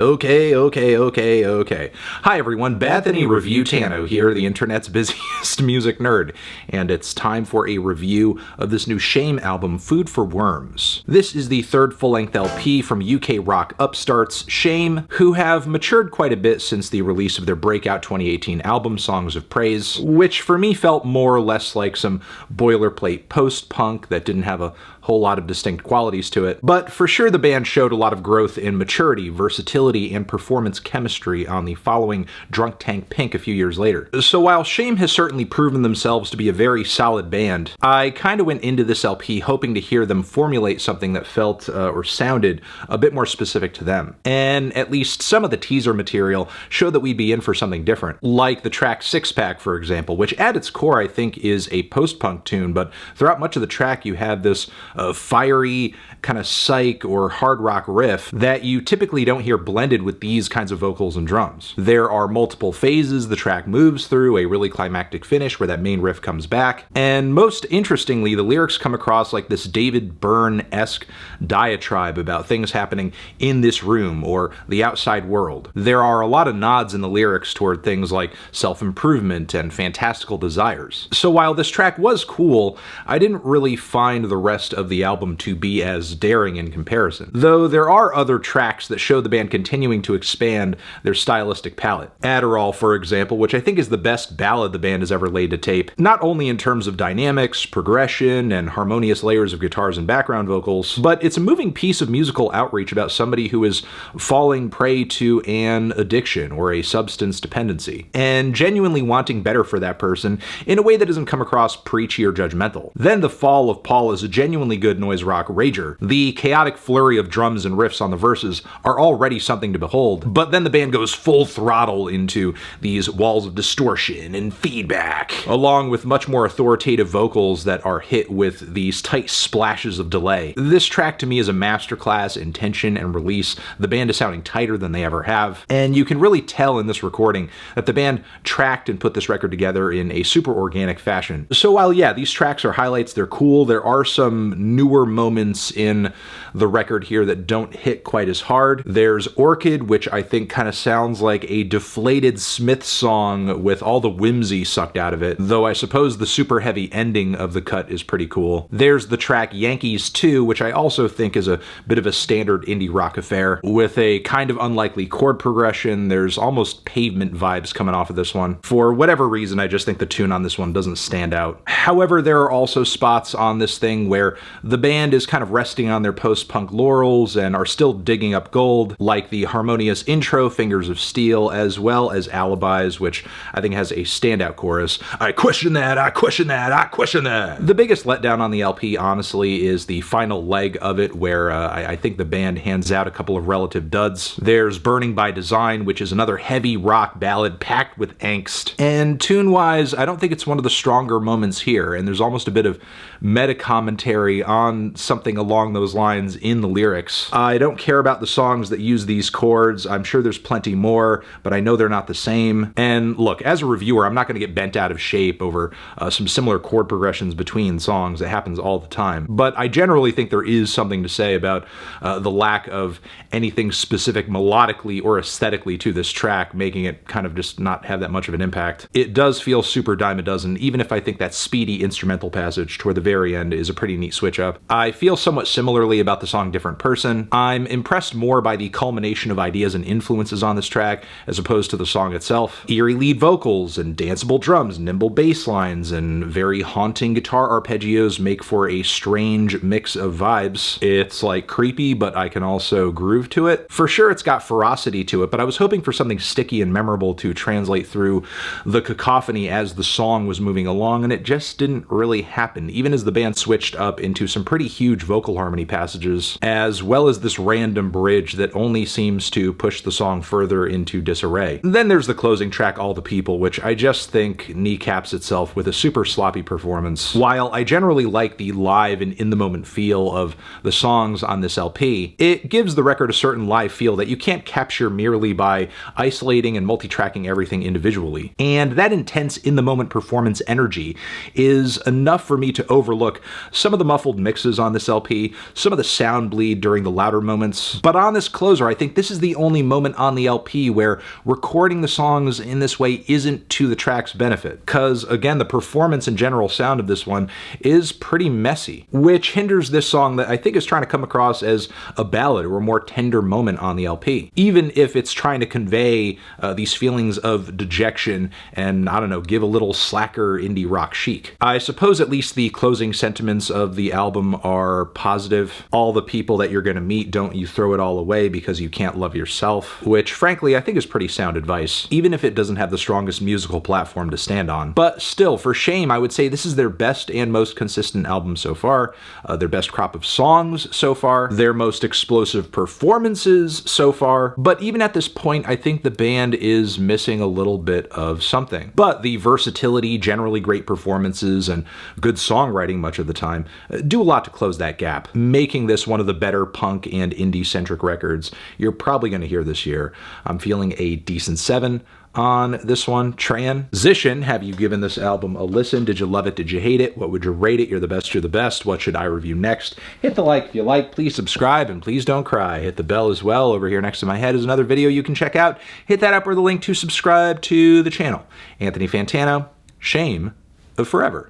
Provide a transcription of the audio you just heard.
Okay. Hi everyone, Bethany Review Tano here, the internet's busiest music nerd, and it's time for a review of this new Shame album, Food for Worms. This is the third full-length LP from UK rock upstarts Shame, who have matured quite a bit since the release of their breakout 2018 album, Songs of Praise, which for me felt more or less like some boilerplate post-punk that didn't have a whole lot of distinct qualities to it. But for sure the band showed a lot of growth in maturity, versatility, and performance chemistry on the following Drunk Tank Pink a few years later. So while Shame has certainly proven themselves to be a very solid band, I kinda went into this LP hoping to hear them formulate something that felt or sounded a bit more specific to them. And at least some of the teaser material showed that we'd be in for something different, like the track Six Pack, for example, which at its core I think is a post-punk tune, but throughout much of the track you have this fiery kind of psych or hard rock riff that you typically don't hear blended with these kinds of vocals and drums. There are multiple phases the track moves through, a really climactic finish where that main riff comes back, and most interestingly, the lyrics come across like this David Byrne-esque diatribe about things happening in this room or the outside world. There are a lot of nods in the lyrics toward things like self-improvement and fantastical desires. So while this track was cool, I didn't really find the rest of the album to be as daring in comparison. Though there are other tracks that show the band continuing to expand their stylistic palette. ADDERALL, for example, which I think is the best ballad the band has ever laid to tape, not only in terms of dynamics, progression, and harmonious layers of guitars and background vocals, but it's a moving piece of musical outreach about somebody who is falling prey to an addiction or a substance dependency, and genuinely wanting better for that person in a way that doesn't come across preachy or judgmental. Then The Fall of Paul is a genuinely good noise rock rager. The chaotic flurry of drums and riffs on the verses are already something to behold, but then the band goes full throttle into these walls of distortion and feedback, along with much more authoritative vocals that are hit with these tight splashes of delay. This track to me is a masterclass in tension and release. The band is sounding tighter than they ever have, and you can really tell in this recording that the band tracked and put this record together in a super organic fashion. So while yeah, these tracks are highlights, they're cool, there are some newer moments in the record here that don't hit quite as hard. There's Orchid, which I think kind of sounds like a deflated Smith song with all the whimsy sucked out of it, though I suppose the super heavy ending of the cut is pretty cool. There's the track Yankees 2, which I also think is a bit of a standard indie rock affair, with a kind of unlikely chord progression. There's almost Pavement vibes coming off of this one. For whatever reason, I just think the tune on this one doesn't stand out. However, there are also spots on this thing where the band is kind of resting on their post-punk laurels and are still digging up gold, like the harmonious intro, Fingers of Steel, as well as ALIBIS, which I think has a standout chorus. I question that, I question that, I question that. The biggest letdown on the LP, honestly, is the final leg of it, where I think the band hands out a couple of relative duds. There's Burning by Design, which is another heavy rock ballad packed with angst. And tune-wise, I don't think it's one of the stronger moments here, and there's almost a bit of meta-commentary on something along those lines in the lyrics. I don't care about the songs that use these chords. I'm sure there's plenty more, but I know they're not the same. And look, as a reviewer, I'm not going to get bent out of shape over some similar chord progressions between songs. It happens all the time. But I generally think there is something to say about the lack of anything specific melodically or aesthetically to this track, making it kind of just not have that much of an impact. It does feel super dime a dozen, even if I think that speedy instrumental passage toward the very end is a pretty neat switch up. I feel somewhat similarly about the song Different Person. I'm impressed more by the culmination of ideas and influences on this track as opposed to the song itself. Eerie lead vocals and danceable drums, nimble bass lines, and very haunting guitar arpeggios make for a strange mix of vibes. It's like creepy, but I can also groove to it. For sure it's got ferocity to it, but I was hoping for something sticky and memorable to translate through the cacophony as the song was moving along, and it just didn't really happen, even as the band switched up into some pretty huge vocal harmony passages, as well as this random bridge that only seems to push the song further into disarray. Then there's the closing track, All the People, which I just think kneecaps itself with a super sloppy performance. While I generally like the live and in-the-moment feel of the songs on this LP, it gives the record a certain live feel that you can't capture merely by isolating and multi-tracking everything individually. And that intense in-the-moment performance energy is enough for me to overlook some of the muffled mixes on this LP, some of the sound bleed during the louder moments, but on this closer I think think this is the only moment on the LP where recording the songs in this way isn't to the track's benefit. Because, again, the performance and general sound of this one is pretty messy, which hinders this song that I think is trying to come across as a ballad or a more tender moment on the LP. Even if it's trying to convey these feelings of dejection and, I don't know, give a little slacker indie rock chic. I suppose at least the closing sentiments of the album are positive. All the people that you're going to meet, don't you throw it all away because you can't love yourself, which frankly I think is pretty sound advice, even if it doesn't have the strongest musical platform to stand on. But still, for Shame, I would say this is their best and most consistent album so far, their best crop of songs so far, their most explosive performances so far, but even at this point I think the band is missing a little bit of something. But the versatility, generally great performances, and good songwriting much of the time do a lot to close that gap, making this one of the better punk and indie-centric records you're probably going to hear this year. I'm feeling a decent 7 on this one. Transition, have you given this album a listen? Did you love it? Did you hate it? What would you rate it? You're the best, you're the best. What should I review next? Hit the like if you like, please subscribe, and please don't cry. Hit the bell as well. Over here next to my head is another video you can check out. Hit that up or the link to subscribe to the channel. Anthony Fantano, Shame of Forever.